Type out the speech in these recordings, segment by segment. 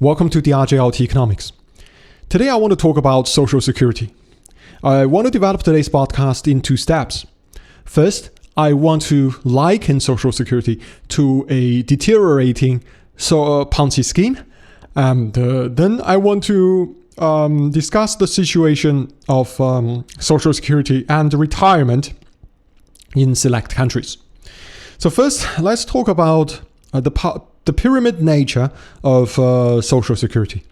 Welcome to DRJLT Economics. Today I want to talk about Social Security. I want to develop today's podcast in two steps. First, I want to liken Social Security to a deteriorating Ponzi scheme. And then I want to discuss the situation of Social Security and retirement in select countries. So first, let's talk about the pyramid nature of Social Security.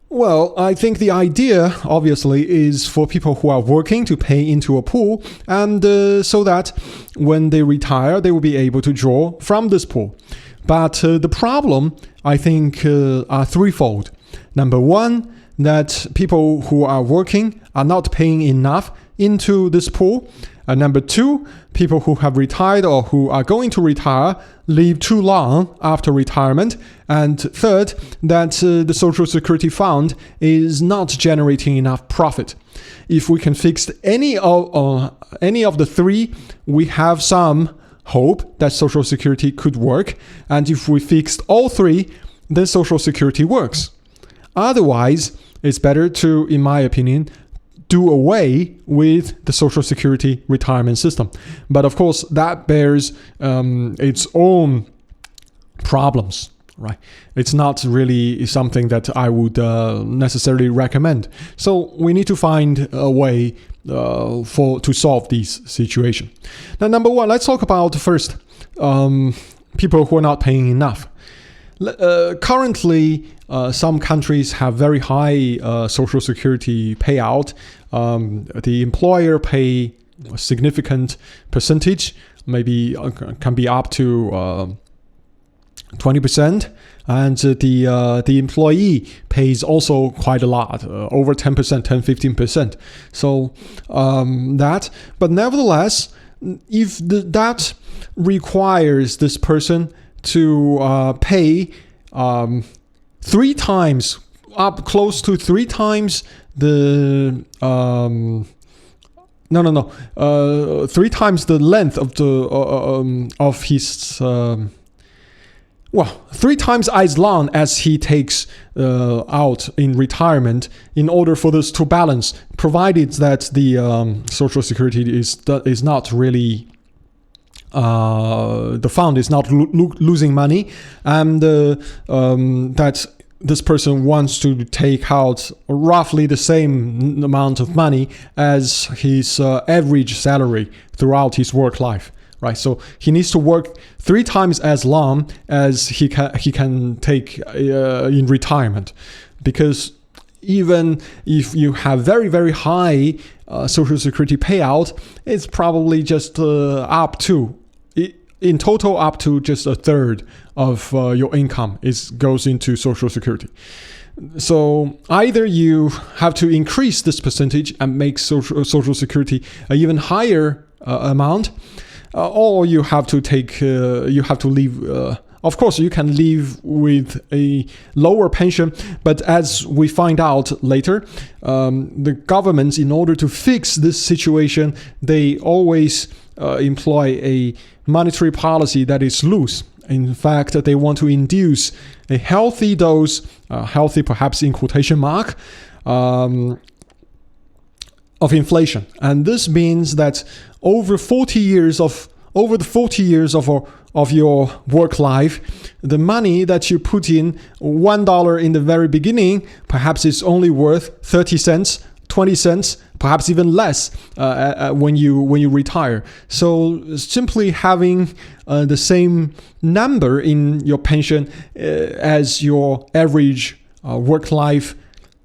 Well, I think the idea, obviously, is for people who are working to pay into a pool, and so that when they retire, they will be able to draw from this pool. But the problem, I think, are threefold. Number one, that people who are working are not paying enough into this pool. Number two, people who have retired or who are going to retire live too long after retirement. And third, that the Social Security Fund is not generating enough profit. If we can fix any of the three, we have some hope that Social Security could work. And if we fixed all three, then Social Security works. Otherwise, it's better to, in my opinion, do away with the Social Security retirement system. But of course, that bears its own problems, right? It's not really something that I would necessarily recommend. So we need to find a way to solve this situation. Now, number one, let's talk about first people who are not paying enough. Currently, some countries have very high Social Security payout. The employer pay a significant percentage, maybe can be up to 20%, and the employee pays also quite a lot, over 10%, 10-15%. So but nevertheless, if that requires this person to pay three times, up close to three times the three times the length of his three times as long as he takes out in retirement, in order for this to balance, provided that the Social Security is not really the fund is not losing money, and that this person wants to take out roughly the same amount of money as his average salary throughout his work life, right? So he needs to work three times as long as he can take in retirement, because even if you have very, very high Social Security payout, it's probably just in total up to just a third of your income goes into Social Security. So either you have to increase this percentage and make Social Security an even higher amount, or you have to leave. Of course, you can live with a lower pension, but as we find out later, the governments, in order to fix this situation, they always employ a monetary policy that is loose. In fact, they want to induce a healthy dose, healthy perhaps in quotation mark, of inflation. And this means that over the 40 years of your work life, the money that you put in, $1 in the very beginning, perhaps is only worth 30 cents, 20 cents, perhaps even less when you retire. So simply having the same number in your pension as your average work life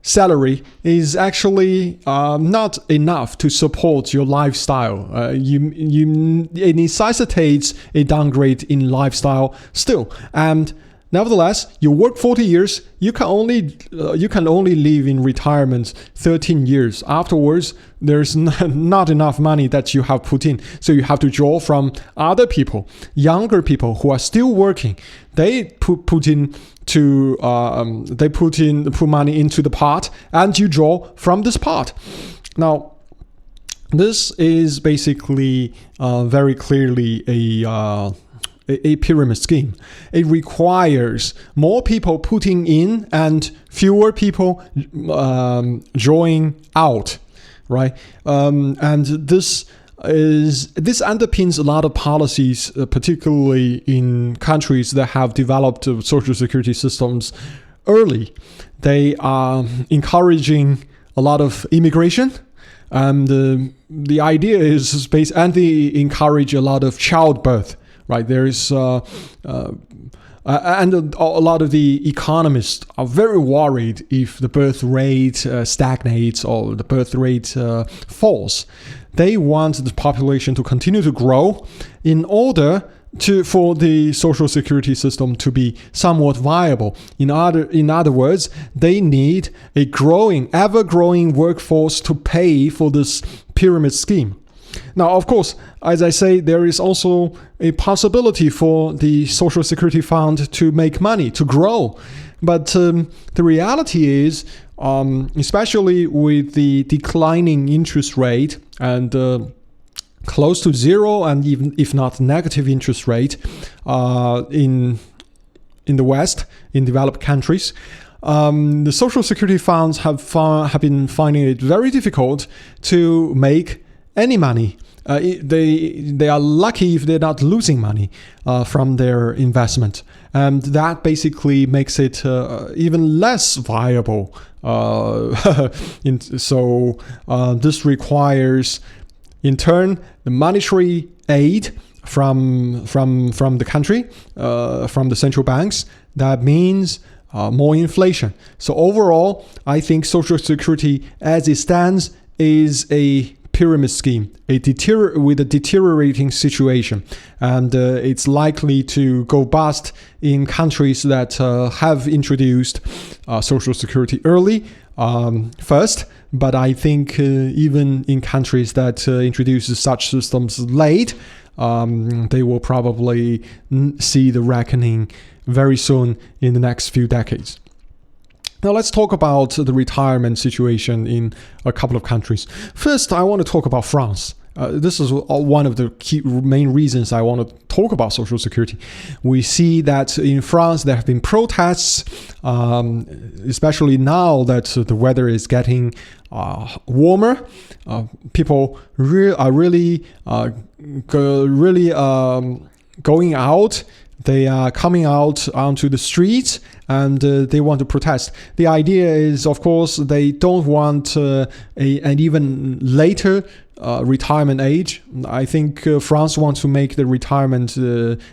salary is actually not enough to support your lifestyle. It necessitates a downgrade in lifestyle still. And nevertheless, you work 40 years, you can only live in retirement 13 years. Afterwards, there's not enough money that you have put in. So you have to draw from other people, younger people who are still working. They put money into the pot, and you draw from this pot. Now, this is basically very clearly a pyramid scheme. It requires more people putting in and fewer people drawing out, right? And this underpins a lot of policies, particularly in countries that have developed social security systems early. They are encouraging a lot of immigration, and the idea is and they encourage a lot of childbirth, right? There is and a lot of the economists are very worried if the birth rate stagnates or the birth rate falls. They want the population to continue to grow in order for the social security system to be somewhat viable. In other words, they need a ever-growing workforce to pay for this pyramid scheme. Now, of course, as I say, there is also a possibility for the Social Security Fund to make money, to grow. But the reality is, especially with the declining interest rate and close to zero and even if not negative interest rate in the West, in developed countries, the Social Security funds have been finding it very difficult to make any money. They are lucky if they're not losing money from their investment, and that basically makes it even less viable. This requires, in turn, the monetary aid from the country, from the central banks. That means more inflation. So overall, I think Social Security, as it stands, is a pyramid scheme, with a deteriorating situation, and it's likely to go bust in countries that have introduced Social Security early first. But I think even in countries that introduce such systems late, they will probably see the reckoning very soon in the next few decades. Now let's talk about the retirement situation in a couple of countries. First, I want to talk about France. This is one of the main reasons I want to talk about Social Security. We see that in France there have been protests, especially now that the weather is getting warmer. People are really going out. They are coming out onto the streets and they want to protest. The idea is, of course, they don't want an even later retirement age. I think France wants to make the retirement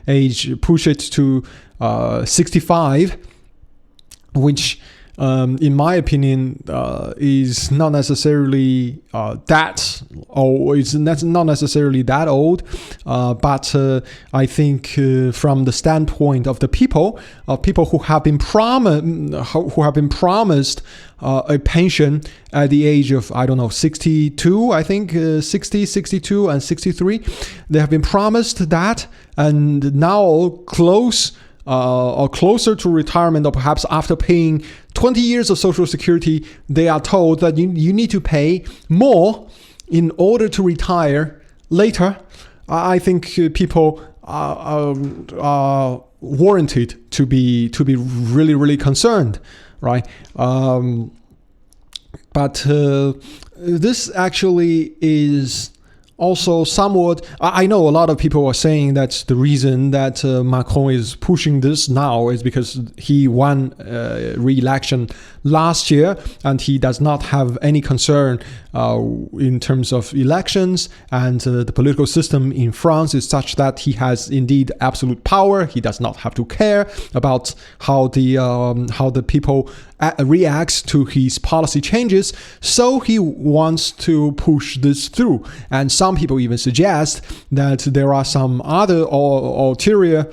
age, push it to 65, which in my opinion is not necessarily that old. It's not necessarily that old, but I think from the standpoint of the people who have been promised a pension at the age of, 62, I think 60, 62 and 63, they have been promised that, and now closer to retirement, or perhaps after paying 20 years of Social Security, they are told that you need to pay more in order to retire later. I think people are warranted to be really, really concerned, right? But this actually is also somewhat, I know a lot of people are saying that the reason that Macron is pushing this now is because he won re-election last year and he does not have any concern in terms of elections, and the political system in France is such that he has indeed absolute power. He does not have to care about how the people reacts to his policy changes, so he wants to push this through. And some people even suggest that there are some other ulterior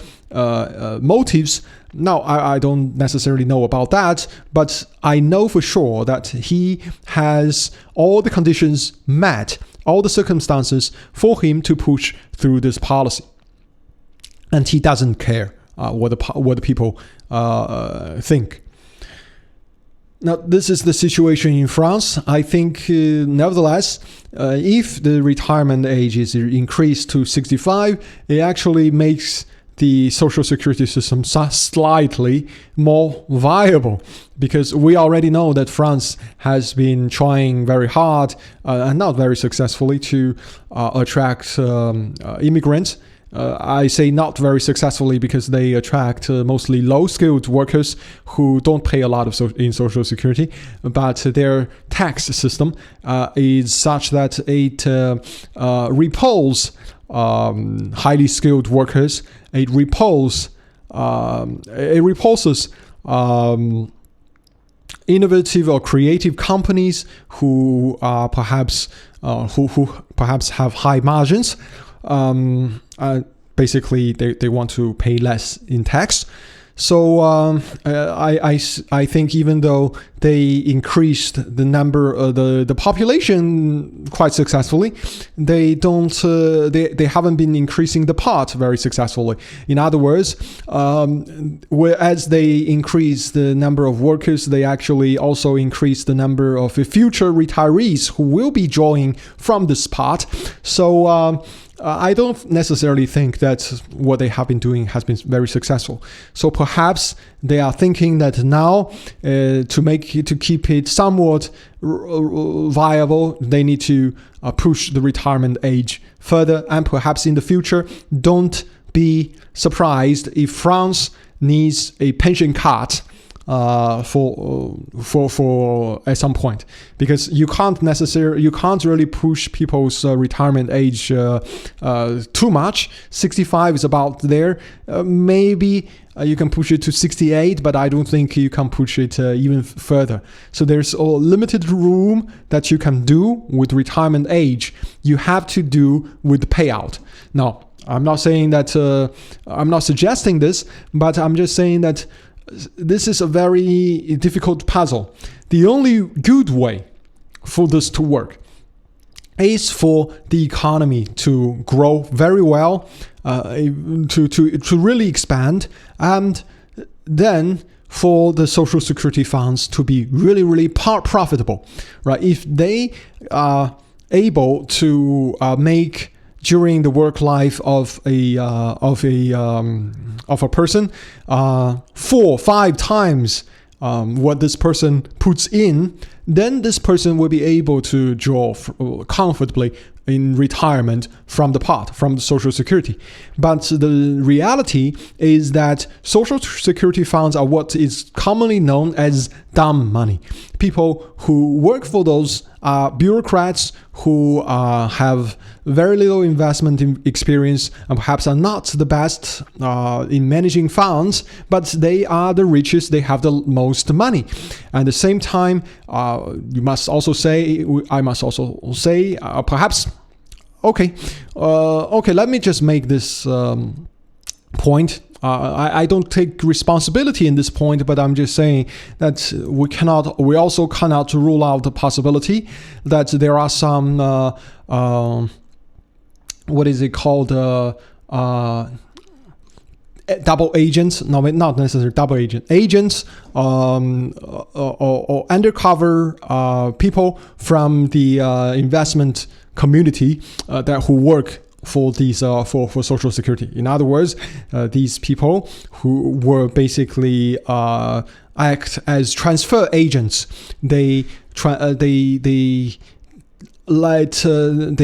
motives. Now, I don't necessarily know about that, but I know for sure that he has all the conditions met, all the circumstances for him to push through this policy. And he doesn't care what the people think. Now, this is the situation in France. I think, nevertheless, if the retirement age is increased to 65, it actually makes the social security system slightly more viable, because we already know that France has been trying very hard and not very successfully to attract immigrants. I say not very successfully because they attract mostly low-skilled workers who don't pay a lot of in social security, but their tax system is such that it repels highly skilled workers. It repulses innovative or creative companies who perhaps have high margins. Basically, they want to pay less in tax. So I think even though they increased the number, the population quite successfully, they haven't been increasing the part very successfully. In other words, whereas they increase the number of workers, they actually also increase the number of future retirees who will be drawing from this part. So I don't necessarily think that what they have been doing has been very successful. So perhaps they are thinking that now to keep it somewhat viable, they need to push the retirement age further. And perhaps in the future, don't be surprised if France needs a pension cut for at some point, because you can't really push people's retirement age too much. 65 is about there. Maybe you can push it to 68, but I don't think you can push it even further. So there's a limited room that you can do with retirement age. You have to do with the payout. Now, I'm not saying that I'm not suggesting this, but I'm just saying that this is a very difficult puzzle. The only good way for this to work is for the economy to grow very well, to really expand, and then for the social security funds to be really, really profitable, right? If they are able to make during the work life of a person 4-5 times what this person puts in, then this person will be able to draw comfortably in retirement from the social security. But the reality is that social security funds are what is commonly known as dumb money. People who work for those are bureaucrats who have very little investment experience and perhaps are not the best in managing funds, but they are the richest, they have the most money. At the same time, I must also say, perhaps, okay, let me just make this point. I don't take responsibility in this point, but I'm just saying that we also cannot rule out the possibility that there are some, what is it called, double agents, no, not necessarily double agents, or undercover people from the investment community who work for these for social security. In other words, these people who were basically act as transfer agents. They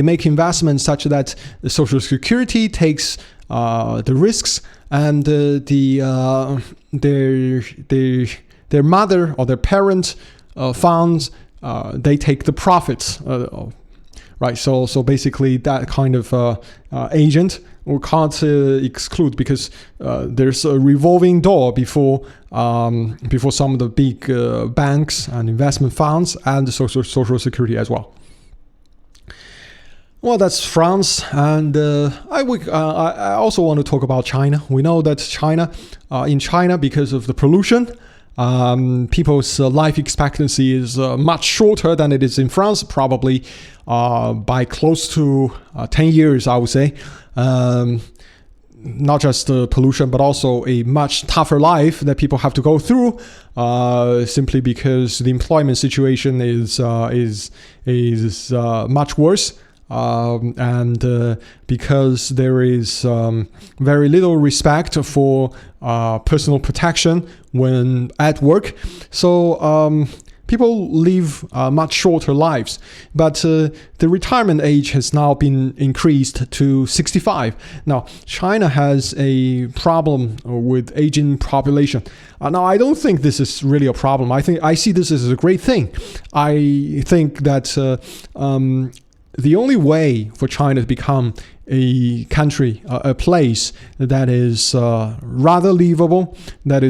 make investments such that the social security takes the risks, and their mother or their parent funds they take the profits. Right, so basically that kind of agent we can't exclude, because there's a revolving door before some of the big banks and investment funds and the social security as well. Well, that's France, and I also want to talk about China. We know that in China, because of the pollution, people's life expectancy is much shorter than it is in France, probably by close to 10 years, I would say. Not just pollution, but also a much tougher life that people have to go through, simply because the employment situation is much worse. and because there is very little respect for personal protection when at work. So people live much shorter lives. But the retirement age has now been increased to 65. Now, China has a problem with aging population. Now, I don't think this is really a problem. I see this as a great thing. I think that the only way for China to become a country, a place that is rather livable, that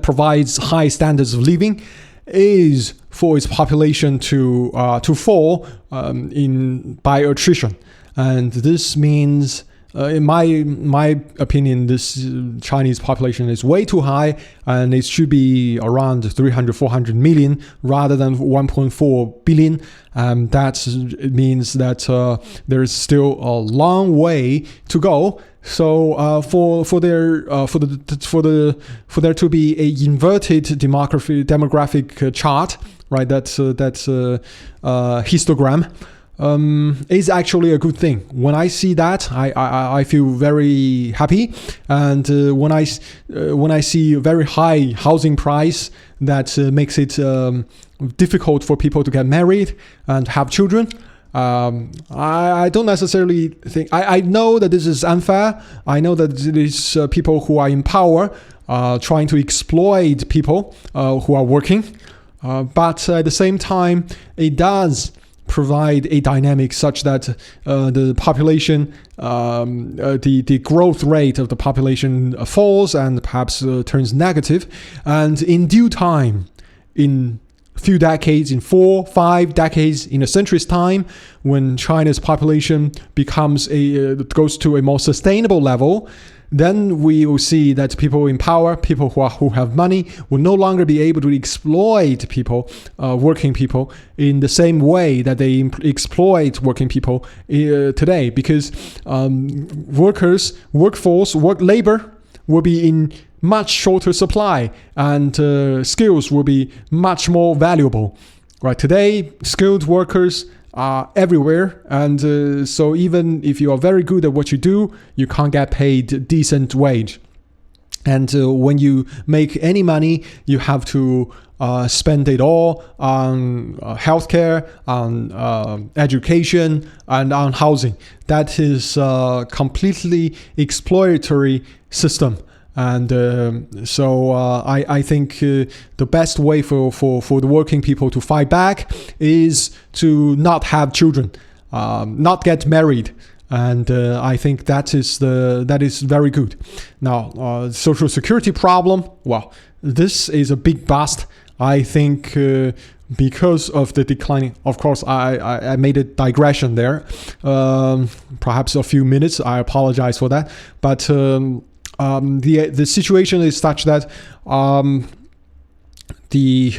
provides high standards of living, is for its population to fall by attrition. And this means, in my opinion, this Chinese population is way too high, and it should be around 300-400 million rather than 1.4 billion. It means that there is still a long way to go. So for there to be a inverted demographic chart, right? That's histogram. Is actually a good thing. When I see that, I feel very happy. And when I see a very high housing price that makes it difficult for people to get married and have children, I don't necessarily think. I know that this is unfair. I know that it is people who are in power trying to exploit people who are working. But at the same time, it does provide a dynamic such that the population, the growth rate of the population falls and perhaps turns negative. And in due time, in few decades, in 4-5 decades, in a century's time, when China's population goes to a more sustainable level, then we will see that people in power, people who have money, will no longer be able to exploit people, working people, in the same way that they exploit working people today, because labor will be in much shorter supply, and skills will be much more valuable. Right, today, skilled workers are everywhere, and so even if you are very good at what you do, you can't get paid decent wage. And when you make any money, you have to spend it all on healthcare, on education, and on housing. That is a completely exploitatory system. And so I think the best way for the working people to fight back is to not have children, not get married. And I think that is very good. Now, social security problem, well, this is a big bust. I think because of the declining, of course, I made a digression there, perhaps a few minutes. I apologize for that. But the situation is such that the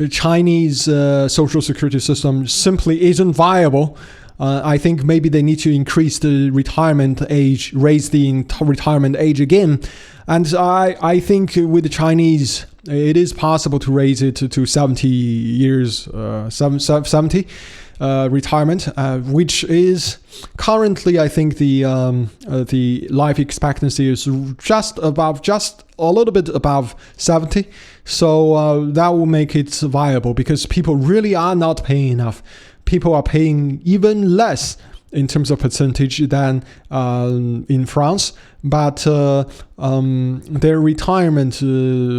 Chinese social security system simply isn't viable. I think maybe they need to increase the retirement age, raise the retirement age again. And I think with the Chinese, it is possible to raise it to 70 years, 70 retirement, which is currently, I think the life expectancy is just a little bit above 70. So that will make it viable, because people really are not paying enough. People are paying even less in terms of percentage than in France, but their retirement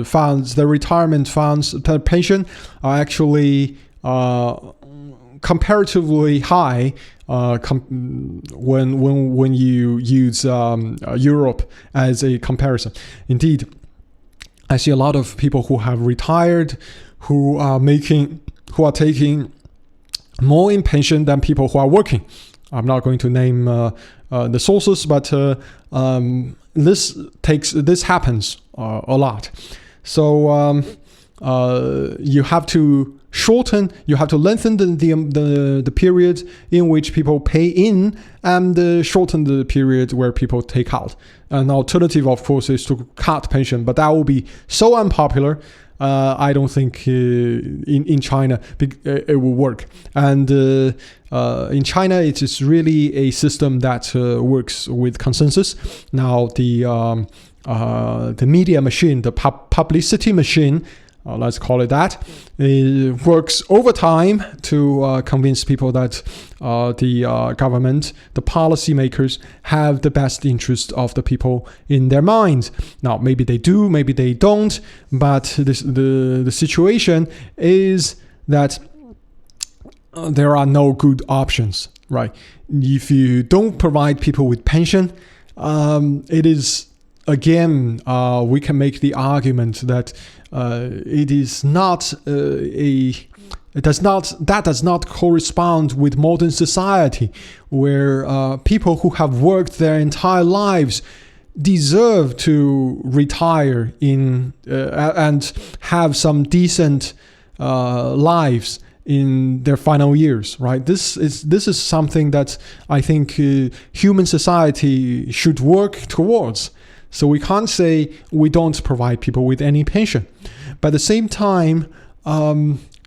funds, their pension are actually comparatively high when you use Europe as a comparison. Indeed, I see a lot of people who have retired who are taking more in pension than people who are working. I'm not going to name the sources, but this happens a lot. So you have to lengthen the period in which people pay in, and shorten the period where people take out. An alternative, of course, is to cut pension, but that will be so unpopular. I don't think in China it will work. And in China, it is really a system that works with consensus. Now, the media machine, the publicity machine, let's call it that, it works over time to convince people that the government, the policymakers, have the best interest of the people in their minds. Now, maybe they do, maybe they don't, but the situation is that there are no good options, right? If you don't provide people with pension, it is, again, we can make the argument that it is not that does not correspond with modern society, where people who have worked their entire lives deserve to retire and have some decent lives in their final years, right? This is something that I think human society should work towards. So we can't say we don't provide people with any pension. But at the same time,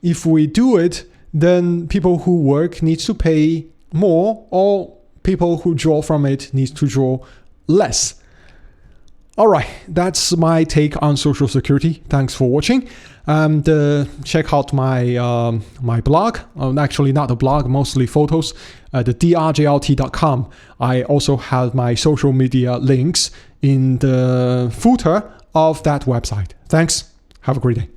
if we do it, then people who work need to pay more, or people who draw from it need to draw less. All right, that's my take on Social Security. Thanks for watching. And check out my my blog. Actually, not a blog, mostly photos. The drjlt.com. I also have my social media links in the footer of that website. Thanks. Have a great day.